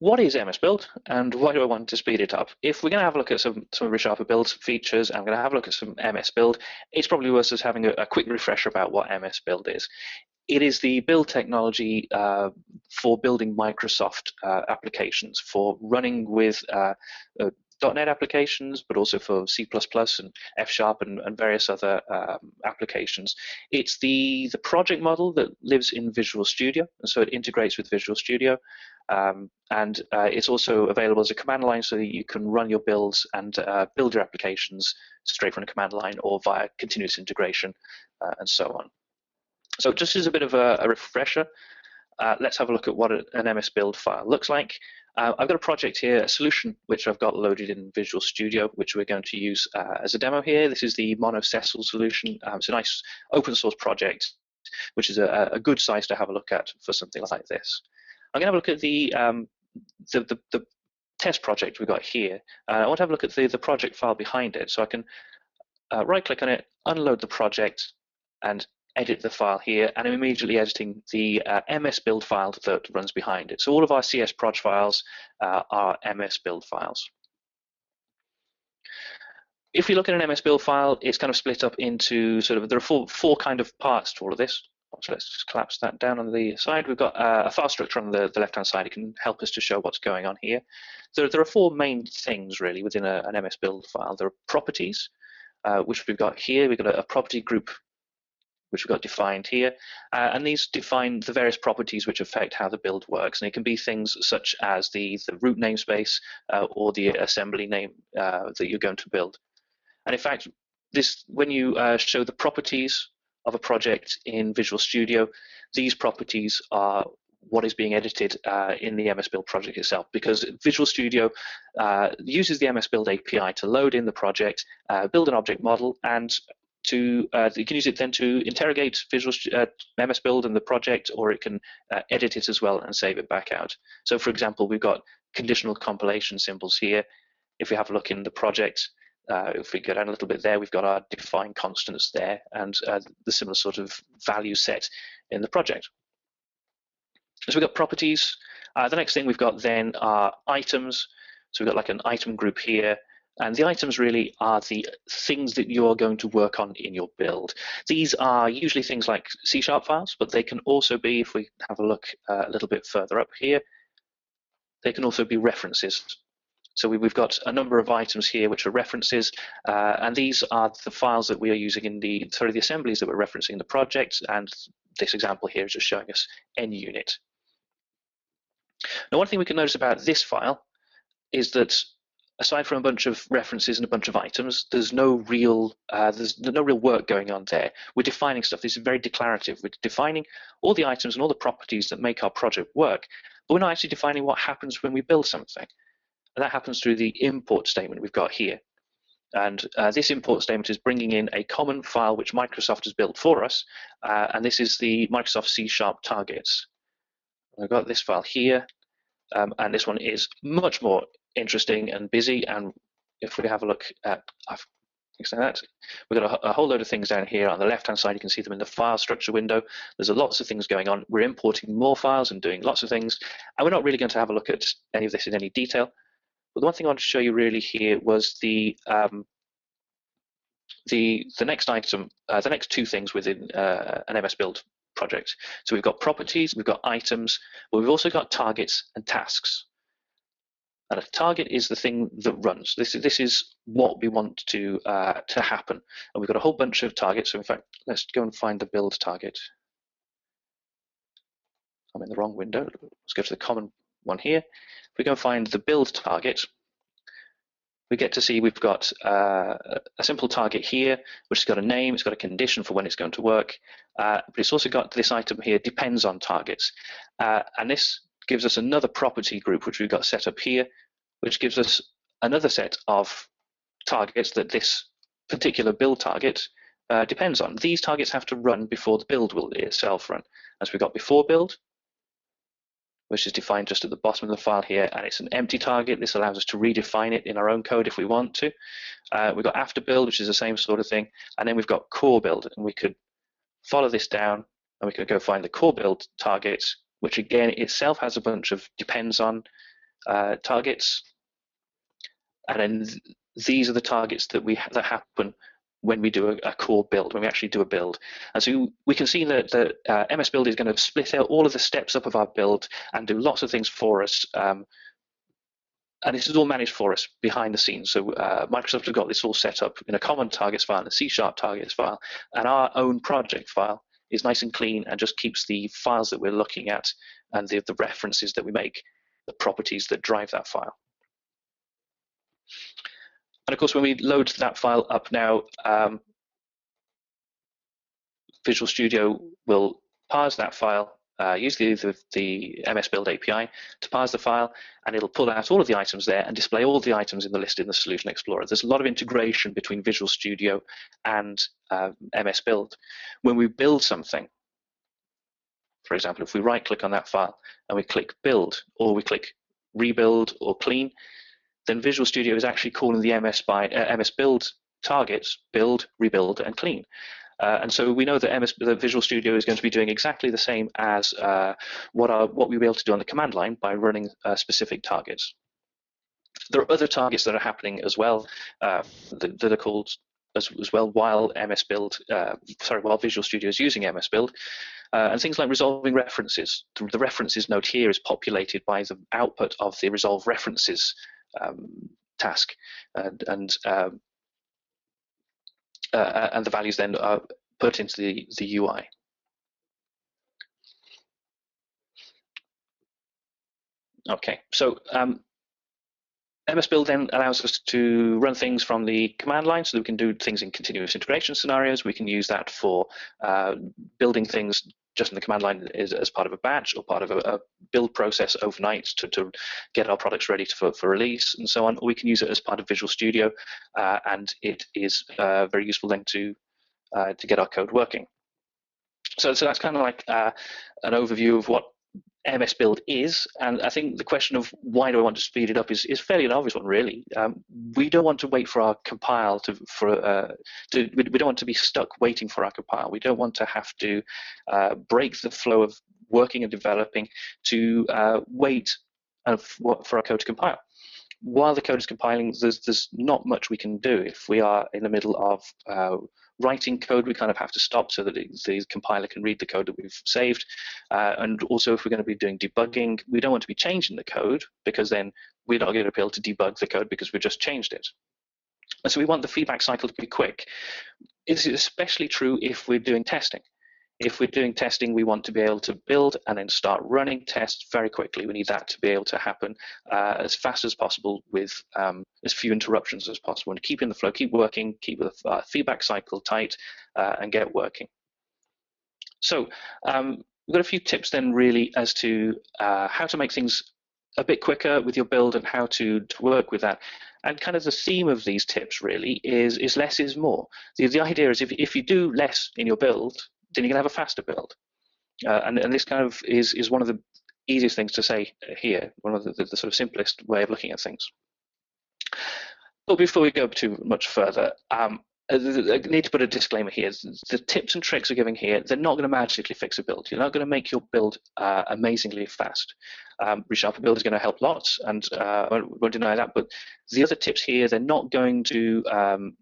what is MSBuild and why do I want to speed it up? If we're going to have a look at some of ReSharper Build features and I'm going to have a look at some MSBuild, it's probably worth us having a quick refresher about what MSBuild is. It is the build technology for building Microsoft applications, for running with .NET applications, but also for C++ and F# and various other applications. It's the project model that lives in Visual Studio, and so it integrates with Visual Studio. And it's also available as a command line so that you can run your builds and build your applications straight from a command line or via continuous integration and so on. So just as a bit of a refresher, let's have a look at what an MSBuild file looks like. I've got a project here, a solution, which I've got loaded in Visual Studio, which we're going to use as a demo here. This is the monocessal solution. It's a nice open source project, which is a good size to have a look at for something like this. I'm going to have a look at the test project we've got here. I want to have a look at the project file behind it. So I can right-click on it, unload the project, and edit the file here, and I'm immediately editing the MSBuild file that runs behind it. So all of our CS proj files are MSBuild files. If we look at an MSBuild file, it's kind of split up into there are four kind of parts to all of this. So let's just collapse that down on the side. We've got a file structure on the left-hand side. It can help us to show what's going on here. So there are four main things really within an MSBuild file. There are properties, which we've got here. We've got a property group which we've got defined here, and these define the various properties which affect how the build works. And it can be things such as the root namespace or the assembly name that you're going to build. And in fact, when you show the properties of a project in Visual Studio, these properties are what is being edited in the MSBuild project itself, because Visual Studio uses the MSBuild API to load in the project, build an object model, and you can use it then to interrogate MSBuild and the project, or it can edit it as well and save it back out. So for example, we've got conditional compilation symbols here. If we have a look in the project, if we go down a little bit there, we've got our defined constants there and the similar sort of value set in the project. So we've got properties. The next thing we've got then are items. So we've got like an item group here. And the items really are the things that you are going to work on in your build. These are usually things like C# files, but they can also be, if we have a look a little bit further up here, they can also be references. So we've got a number of items here which are references, and these are the files that we are using in the assemblies that we're referencing in the project, and this example here is just showing us NUnit. Now one thing we can notice about this file is that aside from a bunch of references and a bunch of items, there's no real work going on there. We're defining stuff. This is very declarative. We're defining all the items and all the properties that make our project work, but we're not actually defining what happens when we build something. And that happens through the import statement we've got here. And this import statement is bringing in a common file which Microsoft has built for us, and this is the Microsoft C# targets. I've got this file here, and this one is much more interesting and busy. And if we have a look at, we've got a whole load of things down here on the left-hand side. You can see them in the file structure window. There's lots of things going on. We're importing more files and doing lots of things, and we're not really going to have a look at any of this in any detail. But the one thing I wanted to show you really here was the next item, the next two things within an MSBuild project. So we've got properties, we've got items, but we've also got targets and tasks. And a target is the thing that runs. This is what we want to happen. And we've got a whole bunch of targets. So in fact, let's go and find the build target. I'm in the wrong window. Let's go to the common one here. If we go and find the build target, we get to see we've got a simple target here, which has got a name, it's got a condition for when it's going to work, but it's also got this item here, depends on targets. And this gives us another property group, which we've got set up here, which gives us another set of targets that this particular build target depends on. These targets have to run before the build will itself run. As we've got before build, which is defined just at the bottom of the file here, and it's an empty target. This allows us to redefine it in our own code if we want to. We've got after build, which is the same sort of thing, and then we've got core build, and we could follow this down, and we could go find the core build target, which again itself has a bunch of depends on targets, and then these are the targets that happen when we do a core build, when we actually do a build. And so we can see that MSBuild is going to split out all of the steps up of our build and do lots of things for us. And this is all managed for us behind the scenes. So Microsoft have got this all set up in a common targets file, a C# targets file, and our own project file is nice and clean and just keeps the files that we're looking at and the references that we make, the properties that drive that file. And of course, when we load that file up now, Visual Studio will parse that file, use the MSBuild API to parse the file, and it'll pull out all of the items there and display all the items in the list in the Solution Explorer. There's a lot of integration between Visual Studio and MSBuild. When we build something, for example, if we right-click on that file and we click Build, or we click Rebuild or Clean, then Visual Studio is actually calling the MSBuild targets Build, Rebuild, and Clean. And so we know that the Visual Studio is going to be doing exactly the same as what we'll be able to do on the command line by running specific targets. There are other targets that are happening as well that are called as well while while Visual Studio is using MSBuild. And things like resolving references. The references node here is populated by the output of the resolve references task, and the values then are put into the UI. Okay, so MSBuild then allows us to run things from the command line, so that we can do things in continuous integration scenarios. We can use that for building things just in the command line as part of a batch or part of a build process overnight to get our products ready for release and so on. Or we can use it as part of Visual Studio, and it is very useful then to get our code working. So that's kind of like an overview of what MSBuild is, and I think the question of why do I want to speed it up is fairly an obvious one, really. We don't want to wait for our compile we don't want to be stuck waiting for our compile. We don't want to have to break the flow of working and developing to wait for our code to compile. While the code is compiling, there's not much we can do. If we are in the middle of writing code, we kind of have to stop so that the compiler can read the code that we've saved. And also, if we're going to be doing debugging, we don't want to be changing the code, because then we're not going to be able to debug the code because we've just changed it. And so we want the feedback cycle to be quick. It's especially true if we're doing testing. If we're doing testing, we want to be able to build and then start running tests very quickly. We need that to be able to happen as fast as possible with as few interruptions as possible, and keep in the flow, keep working, keep the feedback cycle tight, and get working. So we've got a few tips then really as to how to make things a bit quicker with your build and how to work with that. And kind of the theme of these tips really is less is more. The idea is if you do less in your build, then you're going to have a faster build. And this kind of is one of the easiest things to say here, one of the sort of simplest way of looking at things. But before we go too much further, I need to put a disclaimer here. The tips and tricks we're giving here, they're not going to magically fix a build. You're not going to make your build amazingly fast. ReSharper Build is going to help lots, and I won't deny that, but the other tips here, they're not going to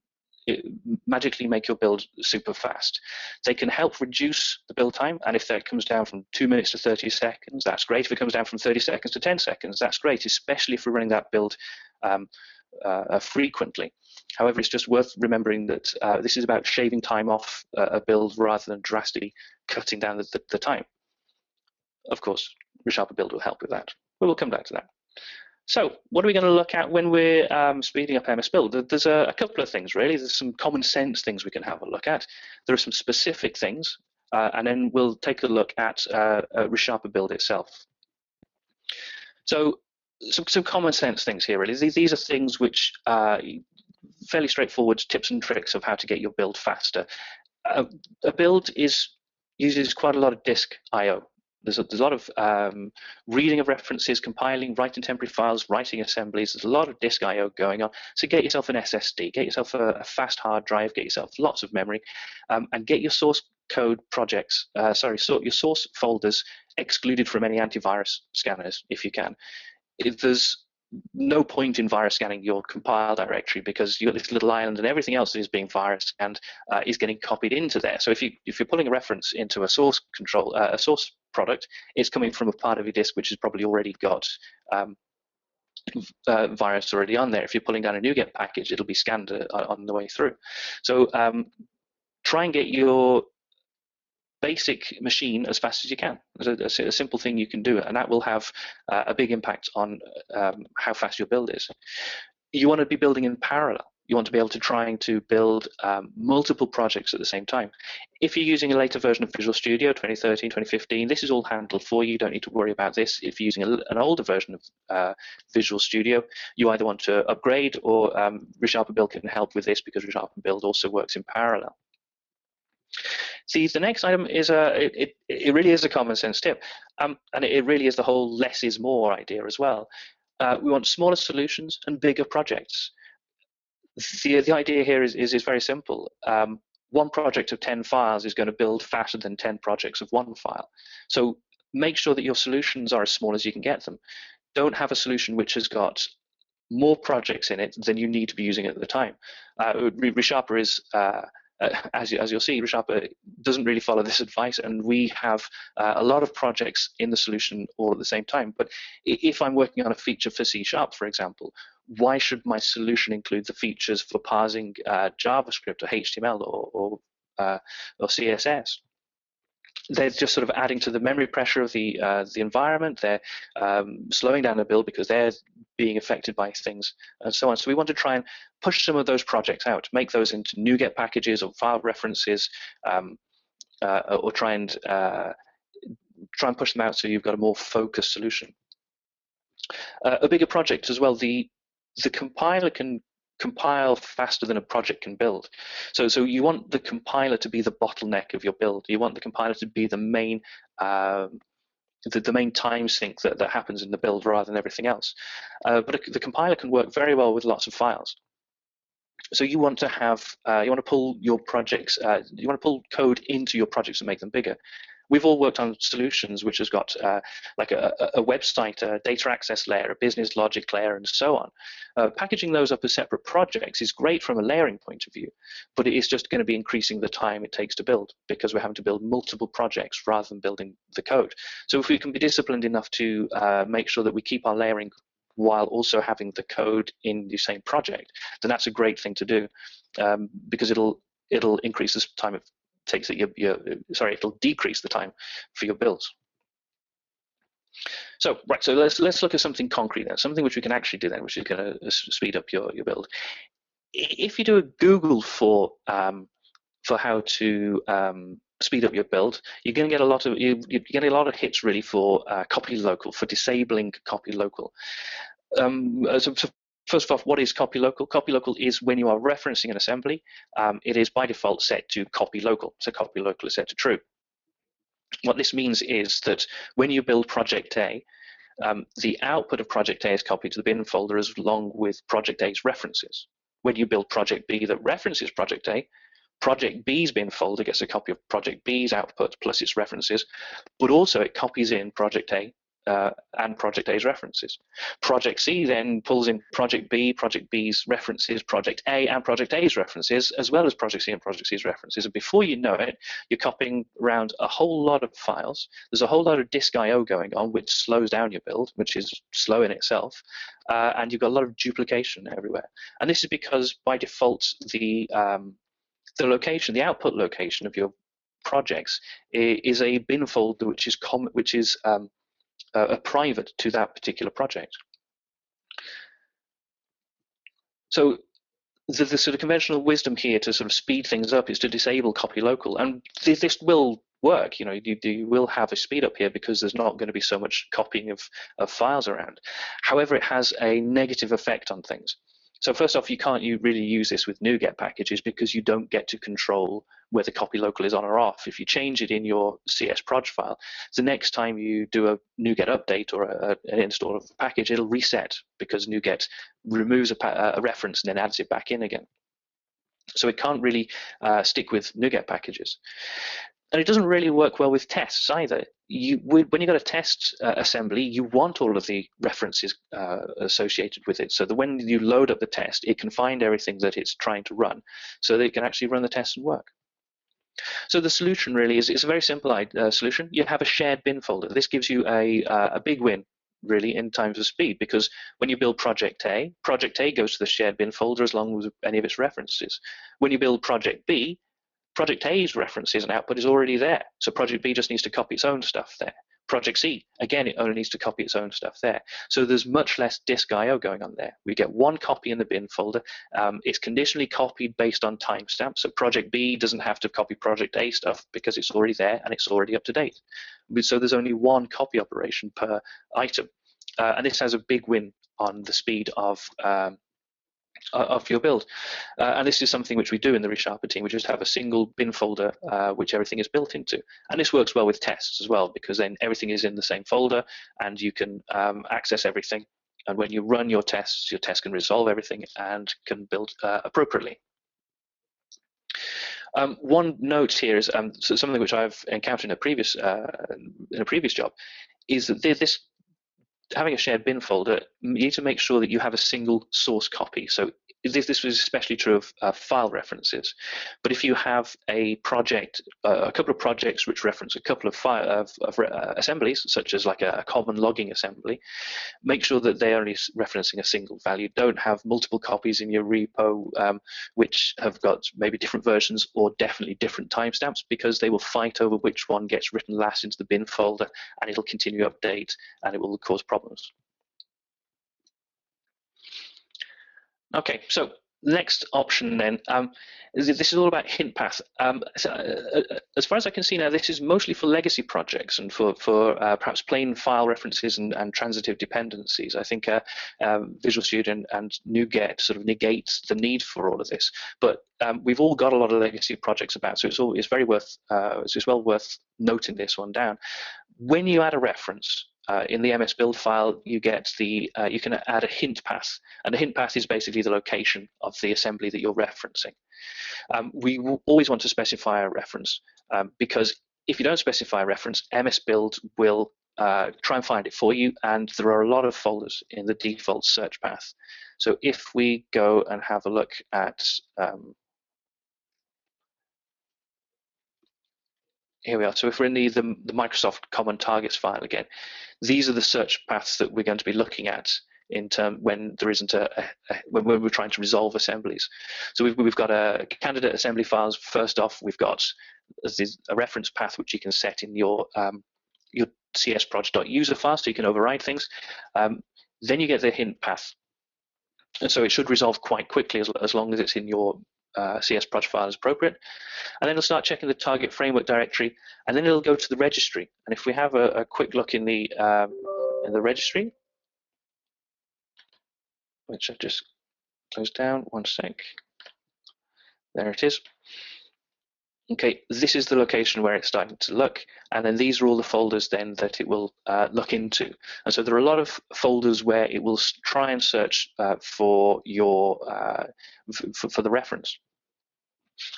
magically make your build super fast. They can help reduce the build time, and if that comes down from 2 minutes to 30 seconds, that's great. If it comes down from 30 seconds to 10 seconds, that's great, especially if we're running that build frequently. However, it's just worth remembering that this is about shaving time off a build rather than drastically cutting down the time. Of course, ReSharper Build will help with that, but we'll come back to that. So what are we going to look at when we're speeding up MSBuild? There's a couple of things, really. There's some common sense things we can have a look at. There are some specific things, and then we'll take a look at ReSharper Build itself. So some common sense things here, really. These are things which are fairly straightforward tips and tricks of how to get your build faster. A build uses quite a lot of disk I/O. There's a lot of reading of references, compiling, writing temporary files, writing assemblies. There's a lot of disk I/O going on. So get yourself an SSD, get yourself a fast hard drive, get yourself lots of memory, and get your source code projects, your source folders excluded from any antivirus scanners if you can. there's no point in virus scanning your compile directory because you've got this little island and everything else that is being virus scanned is getting copied into there. So if you're pulling a reference into a source control, a source product, it's coming from a part of your disk which has probably already got virus already on there. If you're pulling down a NuGet package, it'll be scanned on the way through. So try and get your basic machine as fast as you can. It's a simple thing you can do, and that will have a big impact on how fast your build is. You want to be building in parallel. You want to be able to trying to build multiple projects at the same time. If you're using a later version of Visual Studio, 2013, 2015, this is all handled for you. You don't need to worry about this. If you're using an older version of Visual Studio, you either want to upgrade or ReSharper Build can help with this because ReSharper Build also works in parallel. See, the next item is it really is a common sense tip, and it really is the whole less is more idea as well. We want smaller solutions and bigger projects. The idea here is very simple. One project of 10 files is going to build faster than 10 projects of one file. So make sure that your solutions are as small as you can get them. Don't have a solution which has got more projects in it than you need to be using at the time. ReSharper is as you'll see, ReSharper doesn't really follow this advice, and we have a lot of projects in the solution all at the same time. But if I'm working on a feature for C#, for example, why should my solution include the features for parsing JavaScript or HTML or CSS? They're just sort of adding to the memory pressure of the environment. They're slowing down the build because they're being affected by things and so on. So we want to try and push some of those projects out, make those into NuGet packages or file references, or try and push them out so you've got a more focused solution. A bigger project as well. The compiler can compile faster than a project can build. So you want the compiler to be the bottleneck of your build. You want the compiler to be the main time sink that happens in the build rather than everything else. But the compiler can work very well with lots of files. So you want to have you want to pull your projects, you want to pull code into your projects and make them bigger. We've all worked on solutions which has got like a website, a data access layer, a business logic layer, and so on. Packaging those up as separate projects is great from a layering point of view, but it is just going to be increasing the time it takes to build because we're having to build multiple projects rather than building the code. So if we can be disciplined enough to make sure that we keep our layering while also having the code in the same project, then that's a great thing to do because it'll increase the time it takes it it'll decrease the time for your builds. So let's look at something concrete then, something which we can actually do then, which is going to speed up your build. If you do a Google for how to speed up your build, you're going to get a lot of hits really for CopyLocal, for disabling CopyLocal. So first off, what is CopyLocal? CopyLocal is when you are referencing an assembly, it is by default set to CopyLocal. So CopyLocal is set to true. What this means is that when you build project A, the output of project A is copied to the bin folder as along with project A's references. When you build project B that references project A, project B's bin folder gets a copy of project B's output plus its references, but also it copies in project A and project A's references. Project C then pulls in project B, project B's references, project A and project A's references, as well as project C and project C's references. And before you know it, you're copying around a whole lot of files. There's a whole lot of disk I/O going on, which slows down your build, which is slow in itself, and you've got a lot of duplication everywhere. And this is because by default, the location, the output location of your projects is a bin folder which is private to that particular project. So the sort of conventional wisdom here to sort of speed things up is to disable CopyLocal, and this will work. You know, you will have a speed up here because there's not going to be so much copying of files around. However, it has a negative effect on things. So first off, you can't really use this with NuGet packages because you don't get to control whether CopyLocal is on or off. If you change it in your CS_proj file, the next time you do a NuGet update or an install of a package, it'll reset because NuGet removes a reference and then adds it back in again. So it can't really stick with NuGet packages. And it doesn't really work well with tests either. When you got a test assembly, you want all of the references associated with it, so that when you load up the test, it can find everything that it's trying to run, so that it can actually run the test and work. So the solution really is a very simple solution. You have a shared bin folder. This gives you a big win, really, in terms of speed, because when you build Project A goes to the shared bin folder as long as any of its references. When you build Project B, Project A's references and output is already there, so Project B just needs to copy its own stuff there. Project C, again, it only needs to copy its own stuff there. So there's much less disk I/O going on there. We get one copy in the bin folder. It's conditionally copied based on timestamp, so Project B doesn't have to copy Project A stuff because it's already there and it's already up to date. So there's only one copy operation per item. And this has a big win on the speed of your build. And this is something which we do in the ReSharper team. We just have a single bin folder which everything is built into. And this works well with tests as well, because then everything is in the same folder and you can access everything. And when you run your test can resolve everything and can build appropriately. One note here is so something which I've encountered in a previous job is that this having a shared bin folder, you need to make sure that you have a single source copy. So this was especially true of file references. But if you have a project, a couple of projects which reference a couple of assemblies, such as like a common logging assembly, make sure that they're only referencing a single value. Don't have multiple copies in your repo which have got maybe different versions or definitely different timestamps, because they will fight over which one gets written last into the bin folder, and it'll continue to update and it will cause problems. Okay, so the next option then, this is all about HintPath. As far as I can see now, this is mostly for legacy projects and for perhaps plain file references and transitive dependencies. I think Visual Studio and NuGet sort of negates the need for all of this. But we've all got a lot of legacy projects about, so it's very worth it's well worth noting this one down. When you add a reference, in the MSBuild file, you get you can add a hint path, and the hint path is basically the location of the assembly that you're referencing. We will always want to specify a reference, because if you don't specify a reference, MSBuild will try and find it for you, and there are a lot of folders in the default search path. So if we go and have a look at here we are. So if we're in the Microsoft Common Targets file again, these are the search paths that we're going to be looking at in term when there isn't when we're trying to resolve assemblies. So we've got a candidate assembly files. First off, we've got a reference path which you can set in your csproj.user file, so you can override things. Then you get the hint path, and so it should resolve quite quickly as long as it's in your CSproj file as appropriate. And then it'll start checking the target framework directory, and then it'll go to the registry. And if we have a quick look in the registry, which I've just closed down, one sec. There it is. Okay, this is the location where it's starting to look, and then these are all the folders then that it will look into. And so there are a lot of folders where it will try and search for your for the reference.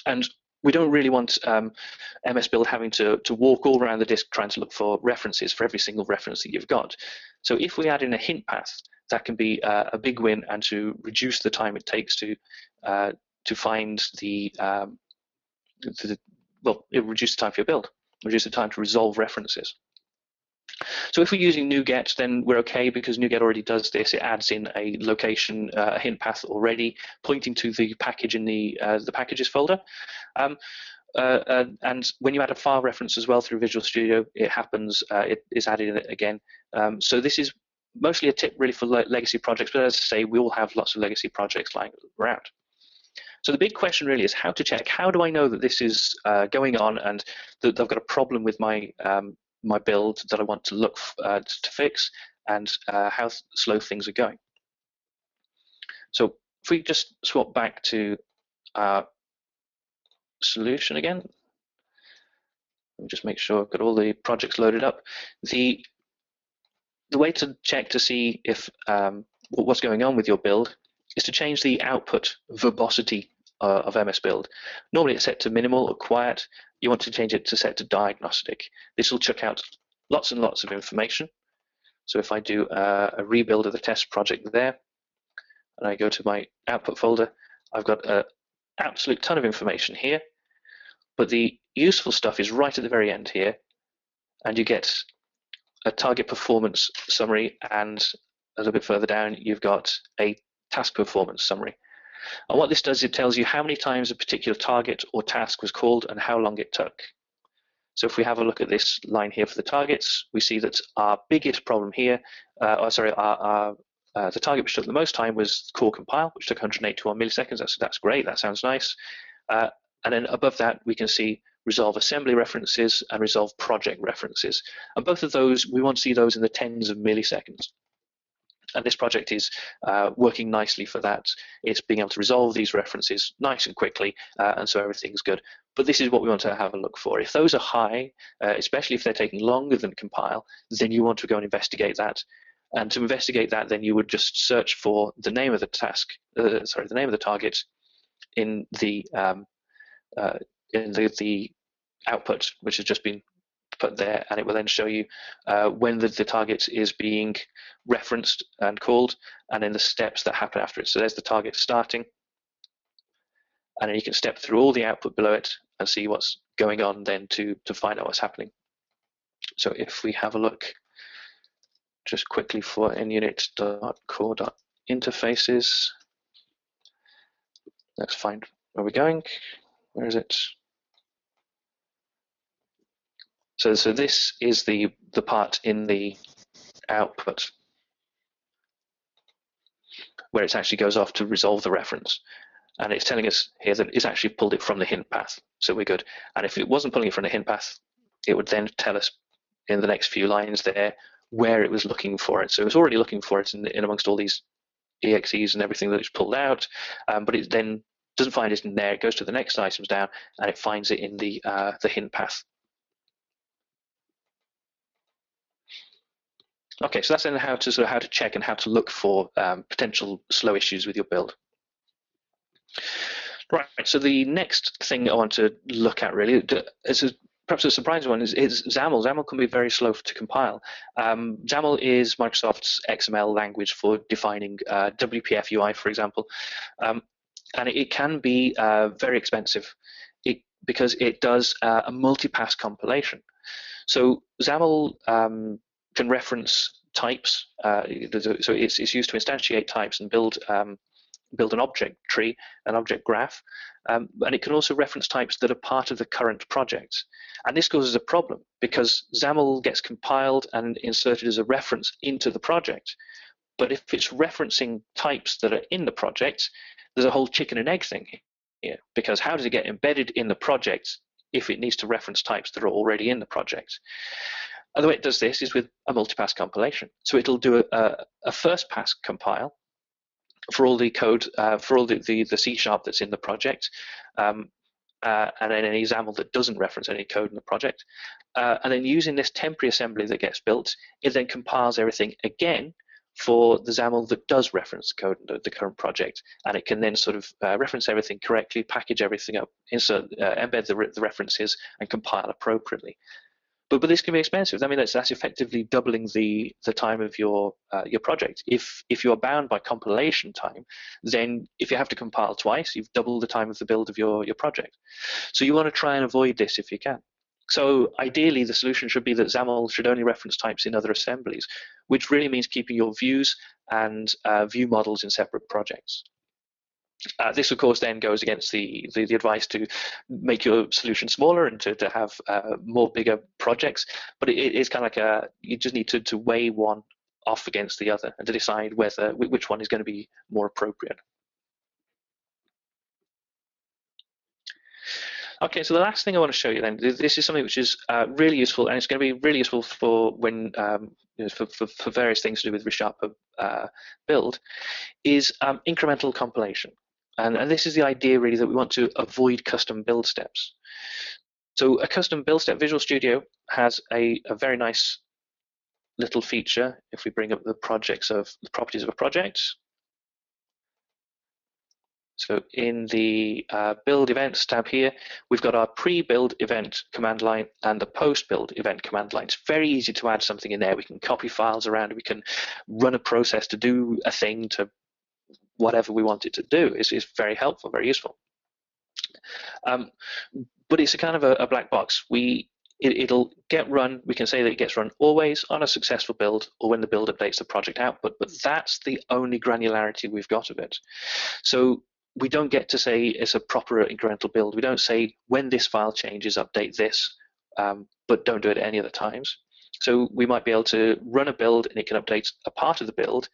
And we don't really want MSBuild having to walk all around the disk trying to look for references for every single reference that you've got. So if we add in a hint path, that can be a big win, and to reduce the time it takes to find well, it reduces the time for your build, reduce the time to resolve references. So if we're using NuGet, then we're okay, because NuGet already does this. It adds in a location, a hint path already, pointing to the package in the packages folder. And when you add a file reference as well through Visual Studio, it happens, it is added in again. So this is mostly a tip really for legacy projects, but as I say, we all have lots of legacy projects lying around. So the big question really is how to check. How do I know that this is going on and that I've got a problem with my my build that I want to look to fix, and how slow things are going? So if we just swap back to our solution again, let me just make sure I've got all the projects loaded up. The way to check to see if what's going on with your build is to change the output verbosity of MSBuild. Normally it's set to minimal or quiet. you want to change it to set to diagnostic. This will chuck out lots and lots of information. So if I do a rebuild of the test project there, and I go to my output folder, I've got an absolute ton of information here, but the useful stuff is right at the very end here, and you get a target performance summary, and a little bit further down, you've got a task performance summary. And what this does, it tells you how many times a particular target or task was called and how long it took. So if we have a look at this line here for the targets, we see that our biggest problem here, the target which took the most time was core compile, which took 181 milliseconds. That's great, that sounds nice. And then above that, we can see resolve assembly references and resolve project references. And both of those, we want to see those in the tens of milliseconds. And this project is working nicely for that. It's being able to resolve these references nice and quickly, and so everything's good. But this is what we want to have a look for. If those are high, especially if they're taking longer than compile, then you want to go and investigate that. And to investigate that, then you would just search for the name of the task, the name of the target in the output, which has just been put there, and it will then show you when the target is being referenced and called, and then the steps that happen after it. So there's the target starting, and then you can step through all the output below it and see what's going on then to find out what's happening. So if we have a look just quickly for nunit.core.interfaces, let's find where we're going. Where is it? So this is the part in the output where it actually goes off to resolve the reference. And it's telling us here that it's actually pulled it from the HintPath, so we're good. And if it wasn't pulling it from the HintPath, it would then tell us in the next few lines there where it was looking for it. So it was already looking for it in amongst all these EXEs and everything that it's pulled out, but it then doesn't find it in there. It goes to the next items down, and it finds it in the HintPath. Okay, so that's then how to check and how to look for potential slow issues with your build. Right, so the next thing I want to look at really is perhaps a surprising one is XAML. XAML can be very slow to compile. XAML is Microsoft's XML language for defining WPF UI, for example, and it can be very expensive because it does a multi-pass compilation. So XAML can reference types, so it's used to instantiate types and build an object tree, an object graph, and it can also reference types that are part of the current project. And this causes a problem because XAML gets compiled and inserted as a reference into the project. But if it's referencing types that are in the project, there's a whole chicken and egg thing here, because how does it get embedded in the project if it needs to reference types that are already in the project? And the way it does this is with a multi-pass compilation. So it'll do a first pass compile for all the code, for all the C# that's in the project, and then any XAML that doesn't reference any code in the project. And then using this temporary assembly that gets built, it then compiles everything again for the XAML that does reference the code in the current project. And it can then sort of reference everything correctly, package everything up, embed the references, and compile appropriately. But this can be expensive. I mean, that's effectively doubling the time of your project. If you're bound by compilation time, then if you have to compile twice, you've doubled the time of the build of your project. So you want to try and avoid this if you can. So ideally, the solution should be that XAML should only reference types in other assemblies, which really means keeping your views and view models in separate projects. This, of course, then goes against the advice to make your solution smaller and to have more bigger projects. But it is kind of like you just need to weigh one off against the other and to decide which one is going to be more appropriate. Okay, so the last thing I want to show you then, this is something which is really useful, and it's going to be really useful for when for various things to do with ReSharper Build, is incremental compilation. And this is the idea really that we want to avoid custom build steps. So a custom build step, Visual Studio has a very nice little feature. If we bring up the properties of a project, So in the build events tab here, we've got our pre-build event command line and the post-build event command line. It's very easy to add something in there. We can copy files around. We can run a process to do a thing to whatever we want it to do. It's very helpful, very useful. But it's a kind of a black box. It'll get run. We can say that it gets run always on a successful build or when the build updates the project output, but that's the only granularity we've got of it. So we don't get to say it's a proper incremental build. We don't say when this file changes, update this, but don't do it at any other times. So we might be able to run a build and it can update a part of the build,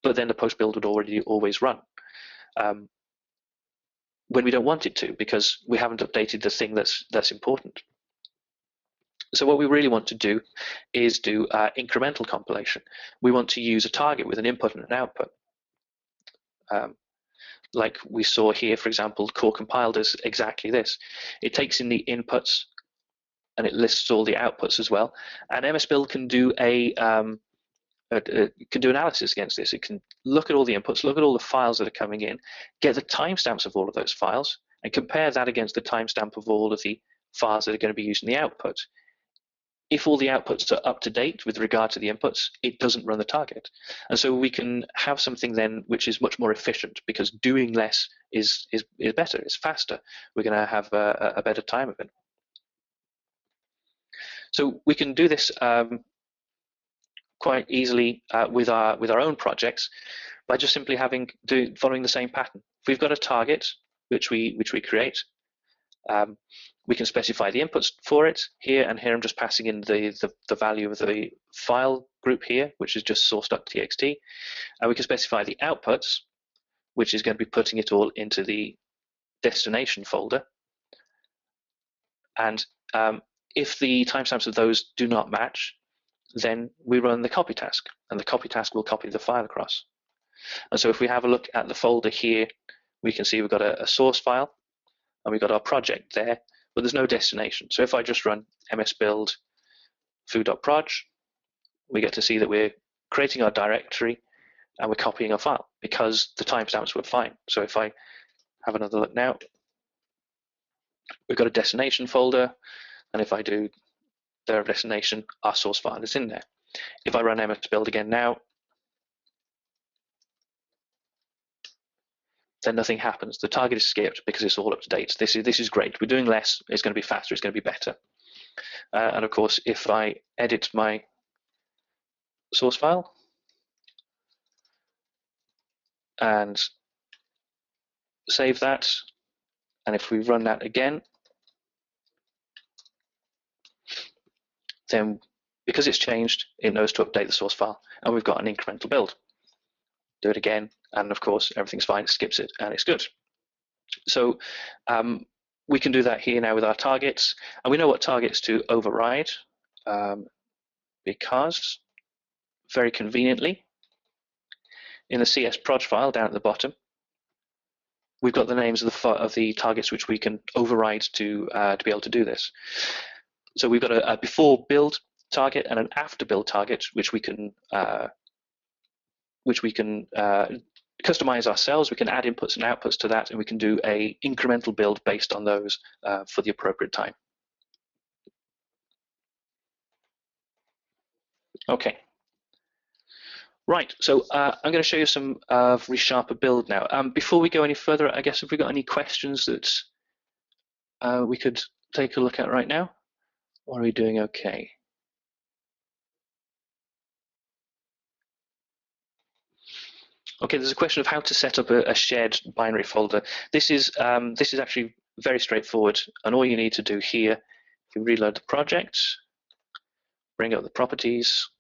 but then the post build would already always run. When we don't want it to, because we haven't updated the thing that's important. So what we really want to do is do incremental compilation. We want to use a target with an input and an output. Like we saw here, for example, core compile does exactly this. It takes in the inputs and it lists all the outputs as well. And MSBuild can do analysis against this. It can look at all the inputs, look at all the files that are coming in, get the timestamps of all of those files, and compare that against the timestamp of all of the files that are going to be used in the output. If all the outputs are up to date with regard to the inputs, it doesn't run the target. And so we can have something then which is much more efficient, because doing less is better, it's faster. We're going to have a better time of it. So we can do this quite easily with our own projects by just simply following the same pattern. If we've got a target which we create, we can specify the inputs for it here, and here I'm just passing in the value of the file group here, which is just source.txt, and we can specify the outputs, which is going to be putting it all into the destination folder. And if the timestamps of those do not match, then we run the copy task, and the copy task will copy the file across. And so if we have a look at the folder here, we can see we've got a source file, and we've got our project there, but there's no destination. So if I just run MSBuild foo.proj, we get to see that we're creating our directory and we're copying our file because the timestamps were fine. So if I have another look now, we've got a destination folder, and if I do their destination, our source file is in there. If I run MSBuild again now, then nothing happens. The target is skipped because it's all up to date. This is great. We're doing less. It's going to be faster. It's going to be better. And of course, if I edit my source file and save that, and if we run that again, then because it's changed, it knows to update the source file, and we've got an incremental build. Do it again, and of course everything's fine, it skips it, and it's good. So we can do that here now with our targets, and we know what targets to override because very conveniently in the CS_proj file down at the bottom, we've got the names of the targets which we can override to be able to do this. So we've got a before build target and an after build target, which we can customize ourselves. We can add inputs and outputs to that, and we can do a incremental build based on those for the appropriate time. Okay. Right, so I'm going to show you some of ReSharper Build now. Before we go any further, I guess, have we got any questions that we could take a look at right now? Or are we doing okay? Okay, there's a question of how to set up a shared binary folder. This is actually very straightforward, and all you need to do here, if you reload the project, bring up the properties.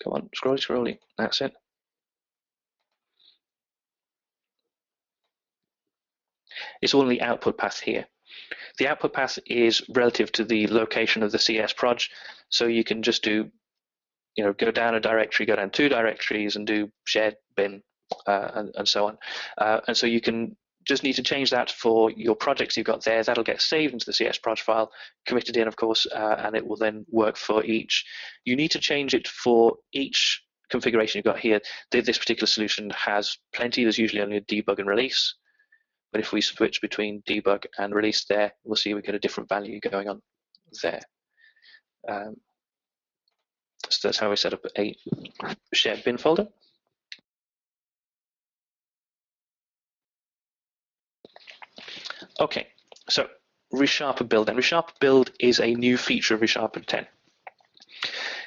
Come on, scrolly, that's it. It's all in the output path here. The output path is relative to the location of the CS_proj, so you can just do, go down a directory, go down 2 directories, and do shared bin and so on. And so you can just need to change that for your projects you've got there. That'll get saved into the CS_proj file, committed in, of course, and it will then work for each. You need to change it for each configuration you've got here, this particular solution has plenty. There's usually only a debug and release. But if we switch between debug and release there, we'll see we get a different value going on there. So that's how we set up a shared bin folder. Okay, so ReSharper Build. And ReSharper Build is a new feature of ReSharper 10.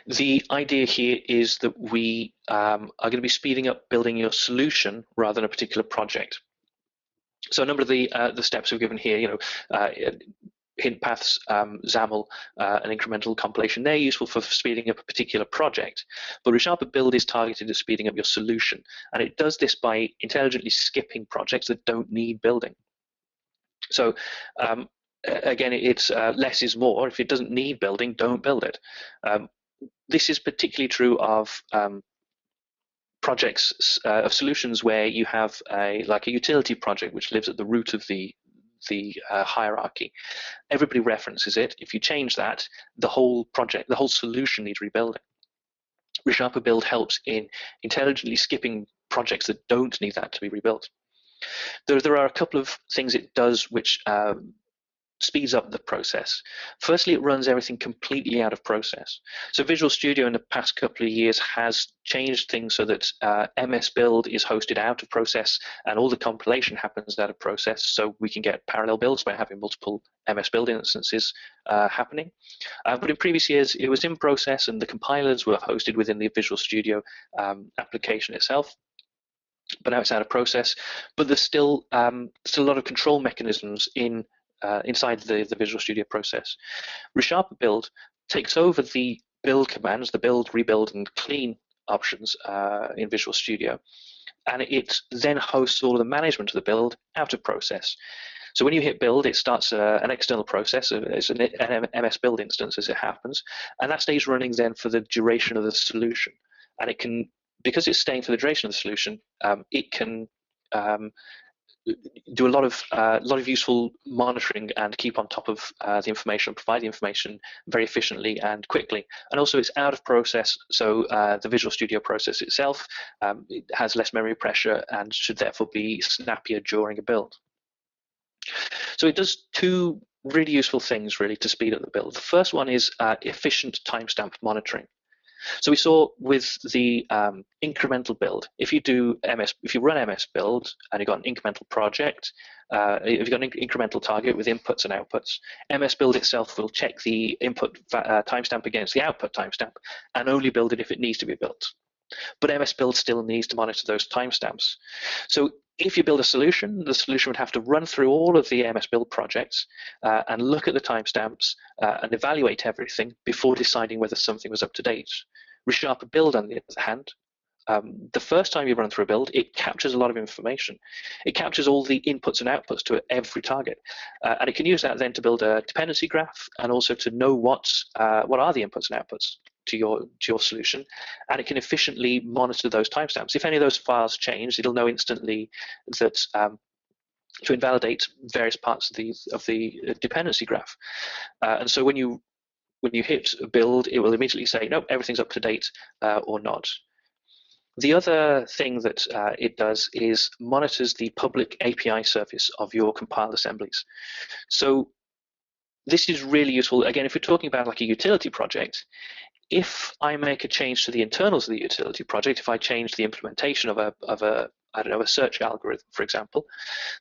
The idea here is that we are going to be speeding up building your solution rather than a particular project. So a number of the steps we've given here, HintPaths, XAML, and incremental compilation, they're useful for speeding up a particular project. But ReSharper Build is targeted at speeding up your solution. And it does this by intelligently skipping projects that don't need building. So again, it's less is more. If it doesn't need building, don't build it. This is particularly true of projects, of solutions where you have like a utility project which lives at the root of the hierarchy. Everybody references it. If you change that, the whole project, the whole solution needs rebuilding. ReSharper Build helps in intelligently skipping projects that don't need that to be rebuilt. There are a couple of things it does which speeds up the process. Firstly, it runs everything completely out of process. So Visual Studio in the past couple of years has changed things so that MSBuild is hosted out of process and all the compilation happens out of process, so we can get parallel builds by having multiple MSBuild instances happening. But in previous years, it was in process and the compilers were hosted within the Visual Studio application itself. But now it's out of process. But there's still a lot of control mechanisms inside the Visual Studio process. ReSharper Build takes over the build commands, the build, rebuild, and clean options in Visual Studio, and it then hosts all of the management of the build out of process. So when you hit build, it starts an external process. It's an MSBuild instance as it happens, and that stays running then for the duration of the solution. And it can, because it's staying for the duration of the solution, it can do a lot of useful monitoring and keep on top of the information, provide the information very efficiently and quickly. And also it's out of process, so the Visual Studio process itself it has less memory pressure and should therefore be snappier during a build. So it does two really useful things really to speed up the build. The first one is efficient timestamp monitoring. So we saw with the incremental build, if you run MSBuild and you've got an incremental project, if you've got an incremental target with inputs and outputs, MSBuild itself will check the input timestamp against the output timestamp and only build it if it needs to be built. But MSBuild still needs to monitor those timestamps. So if you build a solution, the solution would have to run through all of the MSBuild projects and look at the timestamps and evaluate everything before deciding whether something was up to date. ReSharper Build, on the other hand, the first time you run through a build, it captures a lot of information. It captures all the inputs and outputs to every target, and it can use that then to build a dependency graph and also to know what are the inputs and outputs to your solution, and it can efficiently monitor those timestamps. If any of those files change, it'll know instantly that to invalidate various parts of the dependency graph. And so when you hit build, it will immediately say, no, everything's up to date or not. The other thing that it does is monitors the public API surface of your compiled assemblies. So this is really useful. Again, if you're talking about like a utility project, if I make a change to the internals of the utility project, if I change the implementation of a search algorithm, for example,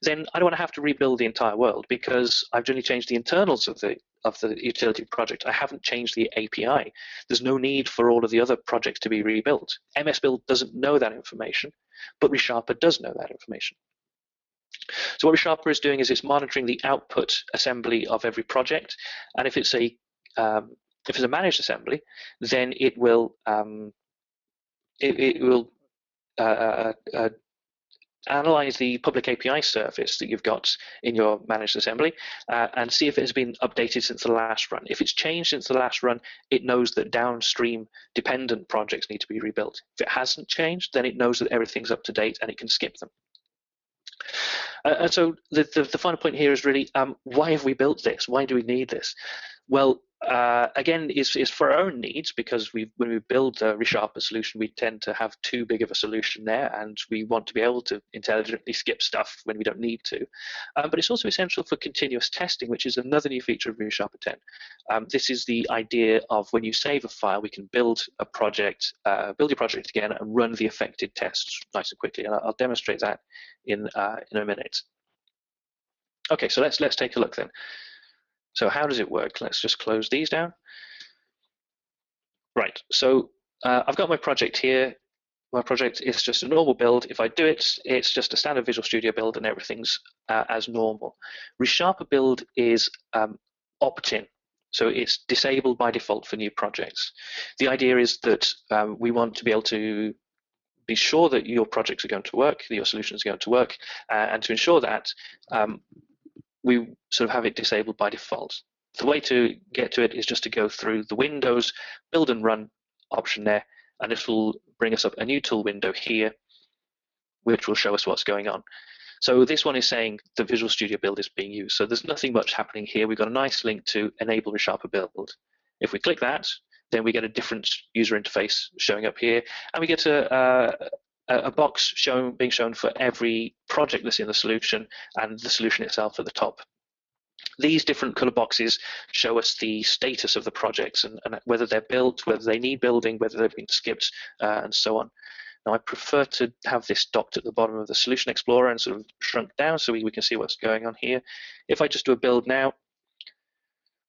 then I don't want to have to rebuild the entire world because I've only changed the internals of the utility project. I haven't changed the API. There's no need for all of the other projects to be rebuilt. MSBuild doesn't know that information, but ReSharper does know that information. So what ReSharper is doing is it's monitoring the output assembly of every project, and if it's a managed assembly, then it will analyze the public API surface that you've got in your managed assembly and see if it has been updated since the last run. If it's changed since the last run, it knows that downstream dependent projects need to be rebuilt. If it hasn't changed, then it knows that everything's up to date and it can skip them. And so the final point here is really, why have we built this? Why do we need this? Well, Again, is for our own needs, because when we build a ReSharper solution, we tend to have too big of a solution there, and we want to be able to intelligently skip stuff when we don't need to. But it's also essential for continuous testing, which is another new feature of ReSharper 10. This is the idea of when you save a file, we can build a project, build your project again, and run the affected tests nice and quickly. And I'll demonstrate that in a minute. Okay, so let's take a look then. So how does it work? Let's just close these down. Right, so I've got my project here. My project is just a normal build. If I do it, it's just a standard Visual Studio build and everything's as normal. ReSharper Build is opt-in, so it's disabled by default for new projects. The idea is that we want to be able to be sure that your projects are going to work, that your solutions are going to work, and to ensure that we sort of have it disabled by default. The way to get to it is just to go through the Windows Build and Run option there, and this will bring us up a new tool window here, which will show us what's going on. So this one is saying the Visual Studio Build is being used. So there's nothing much happening here. We've got a nice link to enable ReSharper Build. If we click that, then we get a different user interface showing up here, and we get a box being shown for every project that's in the solution, and the solution itself at the top. These different color boxes show us the status of the projects and whether they're built, whether they need building, whether they've been skipped, and so on. Now, I prefer to have this docked at the bottom of the Solution Explorer and sort of shrunk down so we can see what's going on here. If I just do a build now,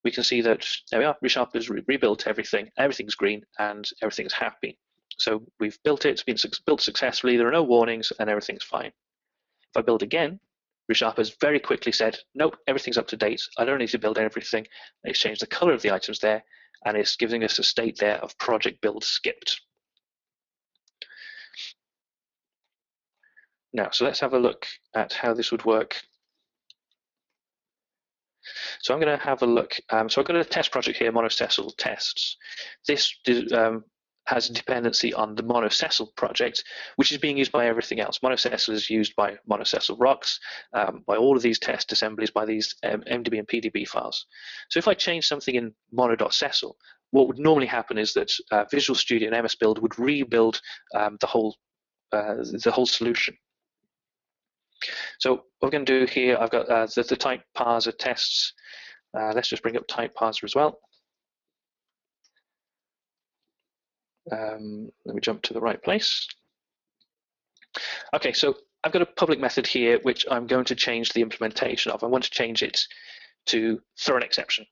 we can see that there we are. ReSharper's rebuilt everything. Everything's green and everything's happy. So we've built it, it's been built successfully, there are no warnings, and everything's fine. If I build again, ReSharper's very quickly said, nope, everything's up to date, I don't need to build everything. It's changed the color of the items there, and it's giving us a state there of project build skipped. Now, so let's have a look at how this would work. So I'm going to have a look. So I've got a test project here, monocessal tests. This has a dependency on the monocessal project, which is being used by everything else. Monocessal is used by monocessal rocks, by all of these test assemblies, by these MDB and PDB files. So if I change something in mono.cessal, what would normally happen is that Visual Studio and MSBuild would rebuild the whole solution. So what we're going to do here, I've got the type parser tests. Let's just bring up type parser as well. Let me jump to the right place. Okay, so I've got a public method here which I'm going to change the implementation of. I want to change it to throw an exception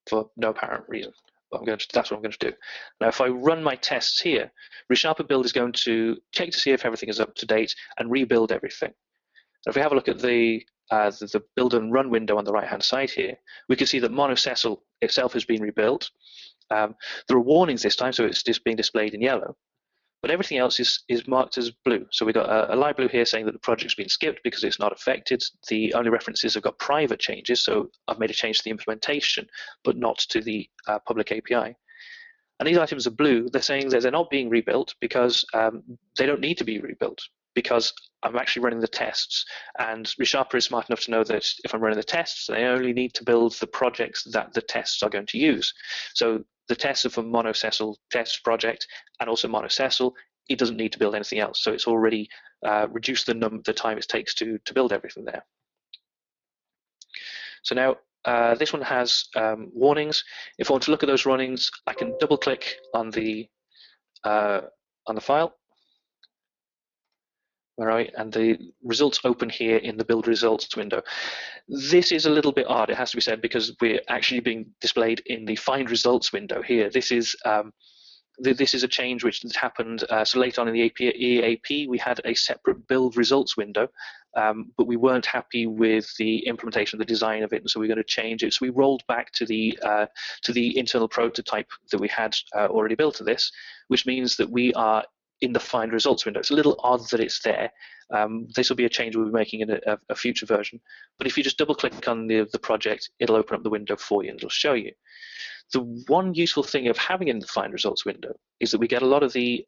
for no apparent reason. That's what I'm going to do. Now, if I run my tests here, ReSharper Build is going to check to see if everything is up to date and rebuild everything. If we have a look at the build and run window on the right-hand side here, we can see that monocessal itself has been rebuilt. There are warnings this time, so it's just being displayed in yellow. But everything else is marked as blue. So we've got a light blue here saying that the project's been skipped because it's not affected. The only references have got private changes, so I've made a change to the implementation, but not to the public API. And these items are blue. They're saying that they're not being rebuilt because they don't need to be rebuilt, because I'm actually running the tests. And ReSharper is smart enough to know that if I'm running the tests, they only need to build the projects that the tests are going to use. So the tests are for monocessal test project and also monocessal. It doesn't need to build anything else. So it's already reduced the time it takes to build everything there. So now this one has warnings. If I want to look at those warnings, I can double click on the file. All right, and the results open here in the build results window. This is a little bit odd, it has to be said, because we're actually being displayed in the find results window here. This is a change which happened so late on in the EAP. We had a separate build results window, but we weren't happy with the implementation, the design of it, and so we're going to change it. So we rolled back to the internal prototype that we had already built to this, which means that we are in the find results window. It's a little odd that it's there. This will be a change we'll be making in a future version. But if you just double click on the project, it'll open up the window for you and it'll show you. The one useful thing of having in the find results window is that we get a lot of the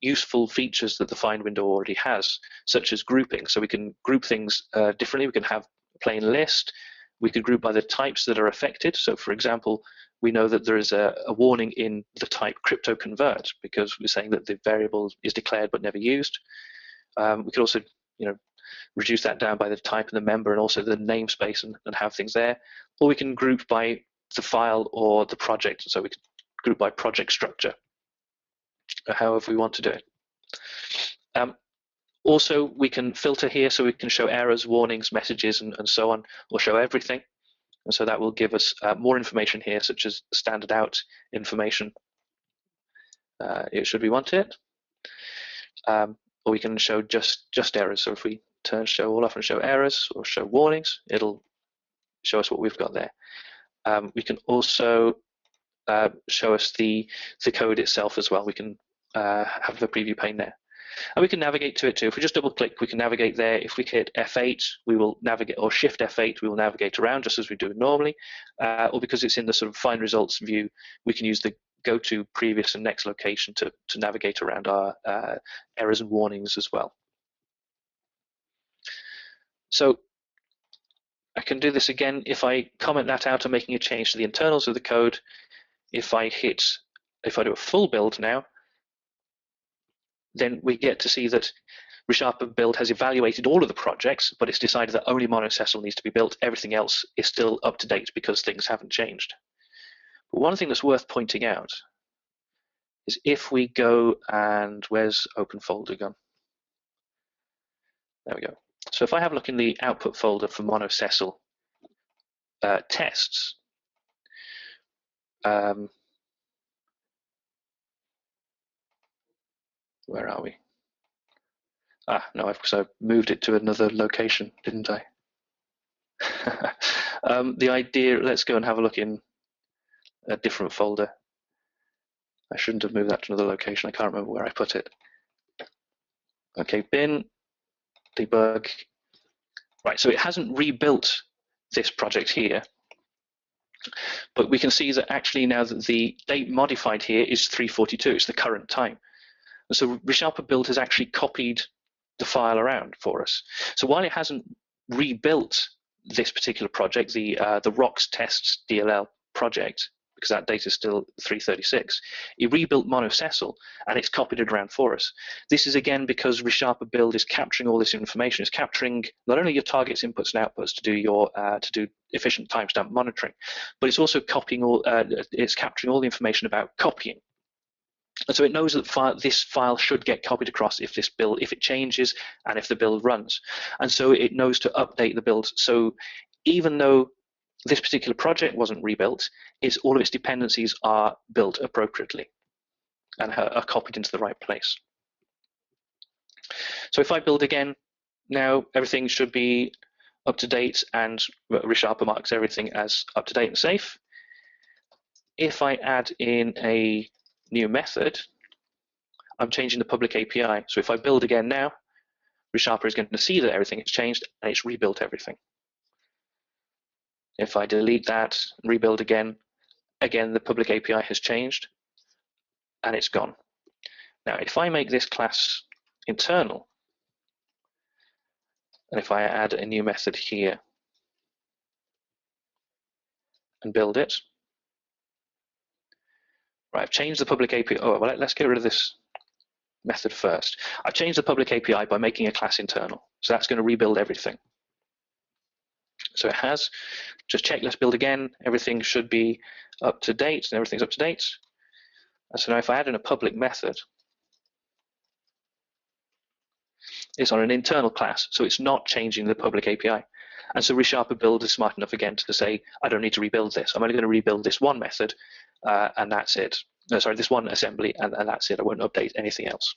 useful features that the find window already has, such as grouping. So we can group things differently. We can have a plain list. We could group by the types that are affected. So for example, we know that there is a warning in the type crypto convert because we're saying that the variable is declared but never used. We could also, reduce that down by the type and the member and also the namespace and have things there. Or we can group by the file or the project. So we can group by project structure, however we want to do it. Also, we can filter here so we can show errors, warnings, messages, and so on, or show everything. And so that will give us more information here, such as standard out information, should we want it. Or we can show just errors. So if we turn show all off and show errors or show warnings, it'll show us what we've got there. We can also show us the code itself as well. We can have the preview pane there. And we can navigate to it too. If we just double click, we can navigate there. If we hit F8, we will navigate, or Shift F8, we will navigate around just as we do normally. Or because it's in the sort of find results view, we can use the go to previous and next location to navigate around our errors and warnings as well. So I can do this again. If I comment that out, I'm making a change to the internals of the code. If I do a full build now, then we get to see that ReSharper Build has evaluated all of the projects, but it's decided that only monocessal needs to be built. Everything else is still up to date because things haven't changed. But one thing that's worth pointing out is if we go and where's open folder gone? There we go. So if I have a look in the output folder for monocessal tests, where are we? No, I've moved it to another location, didn't I? The idea, let's go and have a look in a different folder. I shouldn't have moved that to another location. I can't remember where I put it. Okay, bin, debug. Right, so it hasn't rebuilt this project here, but we can see that actually now that the date modified here is 342, it's the current time. And so ReSharper Build has actually copied the file around for us. So while it hasn't rebuilt this particular project, the rocks tests DLL project, because that date is still 336, it rebuilt monocessal and it's copied it around for us. This is again because ReSharper Build is capturing all this information. It's capturing not only your targets, inputs, and outputs to do your to do efficient timestamp monitoring, but it's also copying all. It's capturing all the information about copying. And so it knows that this file should get copied across if it changes and if the build runs. And so it knows to update the build. So even though this particular project wasn't rebuilt, all of its dependencies are built appropriately and are copied into the right place. So if I build again, now everything should be up to date and ReSharper marks everything as up to date and safe. If I add in a new method, I'm changing the public API. So if I build again now, ReSharper is going to see that everything has changed and it's rebuilt everything. If I delete that and rebuild again, the public API has changed and it's gone. Now, if I make this class internal, and if I add a new method here and build it, right, I've changed the public API. Oh, well, let's get rid of this method first. I've changed the public API by making a class internal. So that's going to rebuild everything. So it has. Just check, let's build again. Everything should be up to date, and everything's up to date. And so now if I add in a public method, it's on an internal class, so it's not changing the public API. And so ReSharper Build is smart enough again to say, I don't need to rebuild this. I'm only going to rebuild this one method, and that's it. No, sorry, this one assembly, and that's it. I won't update anything else.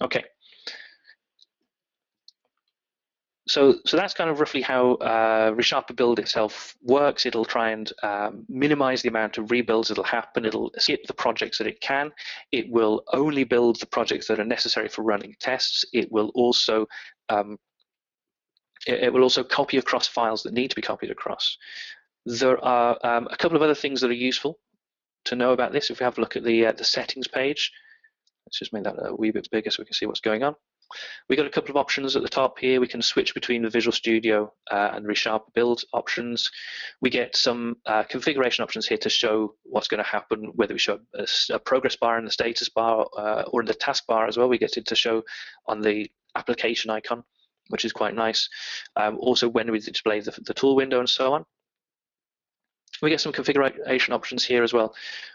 Okay. So that's kind of roughly how ReSharper Build itself works. It'll try and minimize the amount of rebuilds that'll happen. It'll skip the projects that it can. It will only build the projects that are necessary for running tests. It will also copy across files that need to be copied across. There are a couple of other things that are useful to know about this. If we have a look at the settings page, let's just make that a wee bit bigger so we can see what's going on. We got a couple of options at the top here. We can switch between the Visual Studio and ReSharper Build options. We get some configuration options here to show what's going to happen, whether we show a progress bar in the status bar or in the taskbar as well. We get it to show on the application icon, which is quite nice. Also, when we display the tool window and so on. We get some configuration options here as well.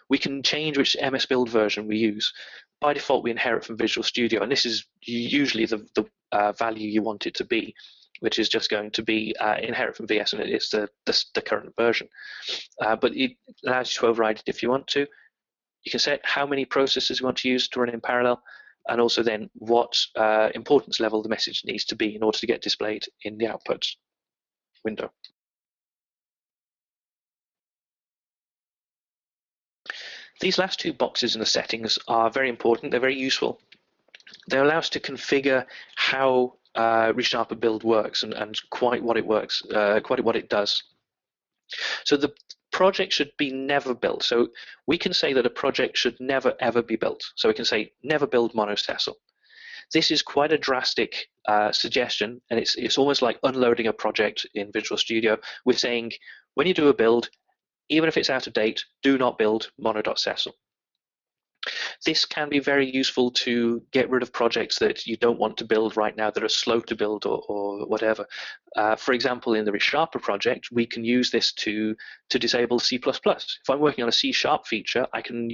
We can change which MSBuild version we use. By default, we inherit from Visual Studio, and this is usually the value you want it to be, which is just going to be inherit from VS, and it's the current version. But it allows you to override it if you want to. You can set how many processes you want to use to run in parallel, and also then what importance level the message needs to be in order to get displayed in the output window. These last two boxes in the settings are very important. They're very useful. They allow us to configure how ReSharper Build works and quite what it works, quite what it does. So the project should be never built. So we can say that a project should never ever be built. So we can say never build monocessel. This is quite a drastic suggestion, and it's almost like unloading a project in Visual Studio. We're saying when you do a build, even if it's out of date, do not build mono.cessel. This can be very useful to get rid of projects that you don't want to build right now that are slow to build or whatever. For example, in the ReSharper project, we can use this to disable C++. If I'm working on a C# feature, I can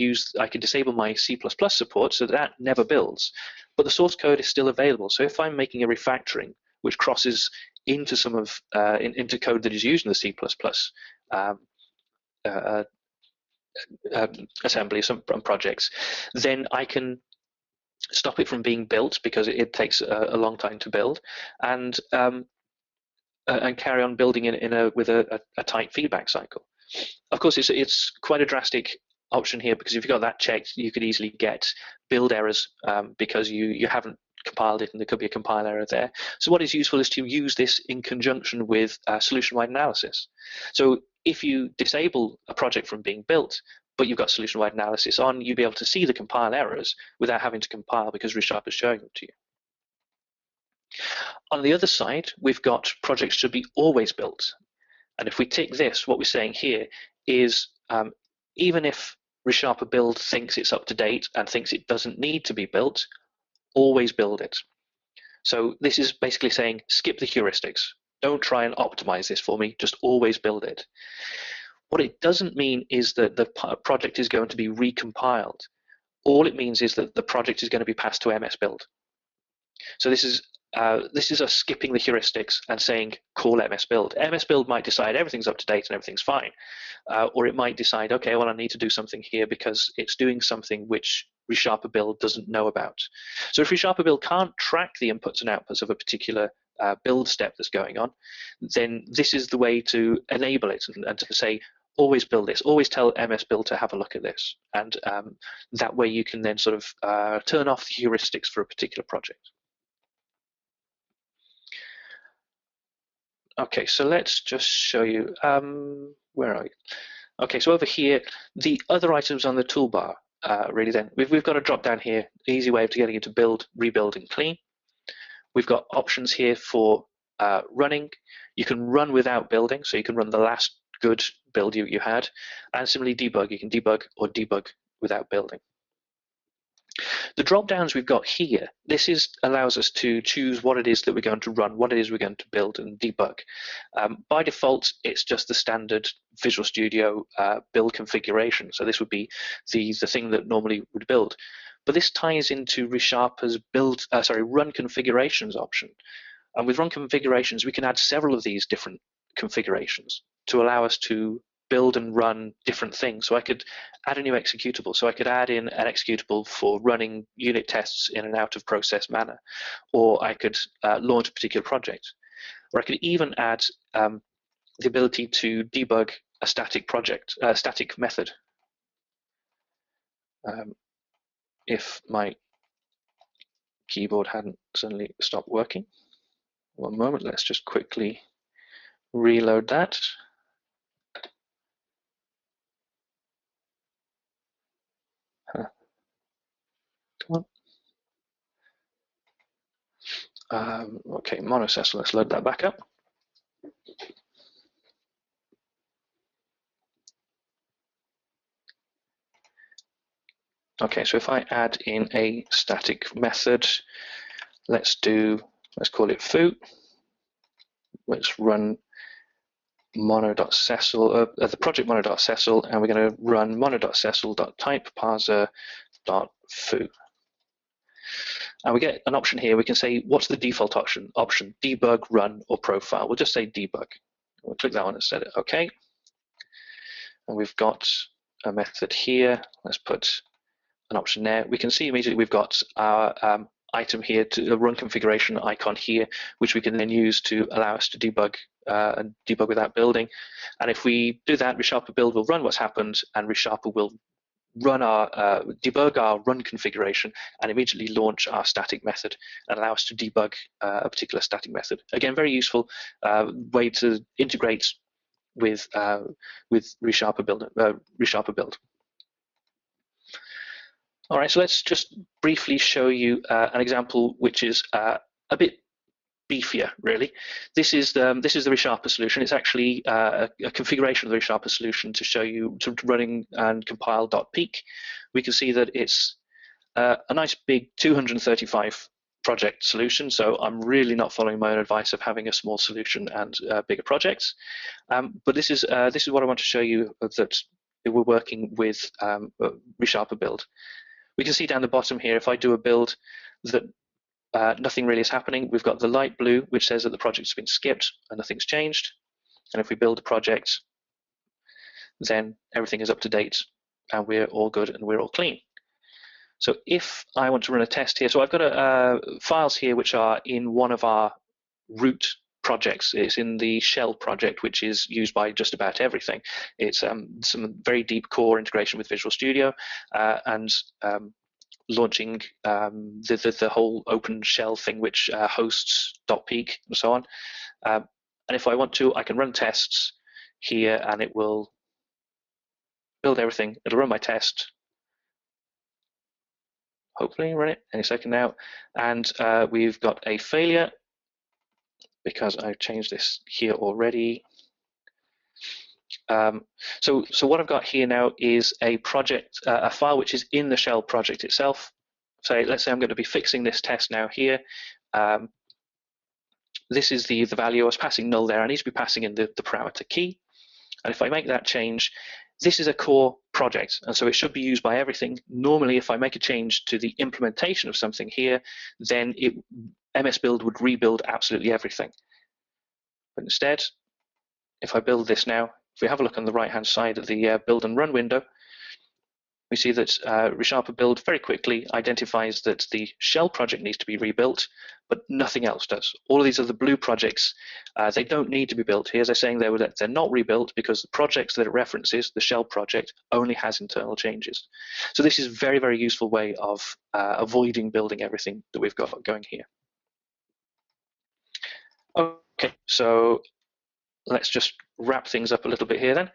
disable my C++ support so that never builds. But the source code is still available. So if I'm making a refactoring which crosses into some of into code that is used in the C++ assembly, some projects, then I can stop it from being built because it takes a long time to build, and carry on building with a tight feedback cycle. Of course, it's quite a drastic option here because if you've got that checked, you could easily get build errors because you haven't compiled it, and there could be a compile error there. So what is useful is to use this in conjunction with solution-wide analysis. So if you disable a project from being built, but you've got solution-wide analysis on, you'll be able to see the compile errors without having to compile because ReSharper is showing them to you. On the other side, we've got projects should be always built. And if we tick this, what we're saying here is even if ReSharper Build thinks it's up to date and thinks it doesn't need to be built, always build it. So this is basically saying skip the heuristics. Don't try and optimize this for me, just always build it. What it doesn't mean is that the project is going to be recompiled. All it means is that the project is going to be passed to MSBuild. So this is us skipping the heuristics and saying call MSBuild. MSBuild might decide everything's up to date and everything's fine, or it might decide, okay, well, I need to do something here because it's doing something which ReSharper Build doesn't know about. So if ReSharper Build can't track the inputs and outputs of a particular build step that's going on, then this is the way to enable it and to say, always build this, always tell MSBuild to have a look at this. And that way you can then sort of turn off the heuristics for a particular project. Okay, so let's just show you, where are you? Okay, so over here, the other items on the toolbar, really then, we've got a drop down here, easy way of getting into build, rebuild, and clean. We've got options here for running. You can run without building, so you can run the last good build you had, and similarly debug, you can debug or debug without building. The drop downs we've got here, this allows us to choose what it is that we're going to run, what it is we're going to build and debug. By default, it's just the standard Visual Studio build configuration. So this would be the thing that normally would build. But this ties into ReSharper's run configurations option. And with run configurations, we can add several of these different configurations to allow us to build and run different things. So I could add a new executable. So I could add in an executable for running unit tests in an out-of-process manner, or I could launch a particular project, or I could even add the ability to debug a static project, a static method. If my keyboard hadn't suddenly stopped working. One moment, let's just quickly reload that. Come on. Okay, monosessel, let's load that back up. Okay, so if I add in a static method, let's call it foo. Let's run mono.sessel, the project mono.sessel, and we're going to run mono.sessel.type parser.foo. And we get an option here. We can say, what's the default option? Debug, run, or profile. We'll just say debug. We'll click that one and set it OK. And we've got a method here. Let's put an option there. We can see immediately we've got our item here, to a run configuration icon here, which we can then use to allow us to debug and debug without building. And if we do that, ReSharper Build will run what's happened, and ReSharper will run our debug our run configuration and immediately launch our static method and allow us to debug a particular static method. Again, very useful way to integrate with ReSharper Build. All right, so let's just briefly show you an example which is a bit beefier, really. This is the ReSharper solution. It's actually a configuration of the ReSharper solution to show you to running and compile .peak. We can see that it's a nice big 235 project solution. So I'm really not following my own advice of having a small solution and bigger projects. But this is what I want to show you, that we're working with ReSharper Build. We can see down the bottom here, if I do a build, that nothing really is happening. We've got the light blue, which says that the project's been skipped and nothing's changed. And if we build a project, then everything is up to date and we're all good and we're all clean. So if I want to run a test here, so I've got files here which are in one of our root projects. It's in the shell project, which is used by just about everything. It's some very deep core integration with Visual Studio and launching the whole open shell thing, which hosts .peak and so on. And if I want to, I can run tests here and it will build everything. It'll run my test. Hopefully run it any second now. And we've got a failure because I've changed this here already. So what I've got here now is a project, a file which is in the shell project itself. So let's say I'm going to be fixing this test now here. This is the value. I was passing null there. I need to be passing in the parameter key. And if I make that change, this is a core project, and so it should be used by everything. Normally, if I make a change to the implementation of something here, then MSBuild would rebuild absolutely everything. But instead, if I build this now, if we have a look on the right-hand side of the build and run window, we see that ReSharper Build very quickly identifies that the shell project needs to be rebuilt, but nothing else does. All of these other blue projects, they don't need to be built. Here's they're saying they're not rebuilt because the projects that it references, the shell project, only has internal changes. So this is a very, very useful way of avoiding building everything that we've got going here. Okay, so let's just wrap things up a little bit here then.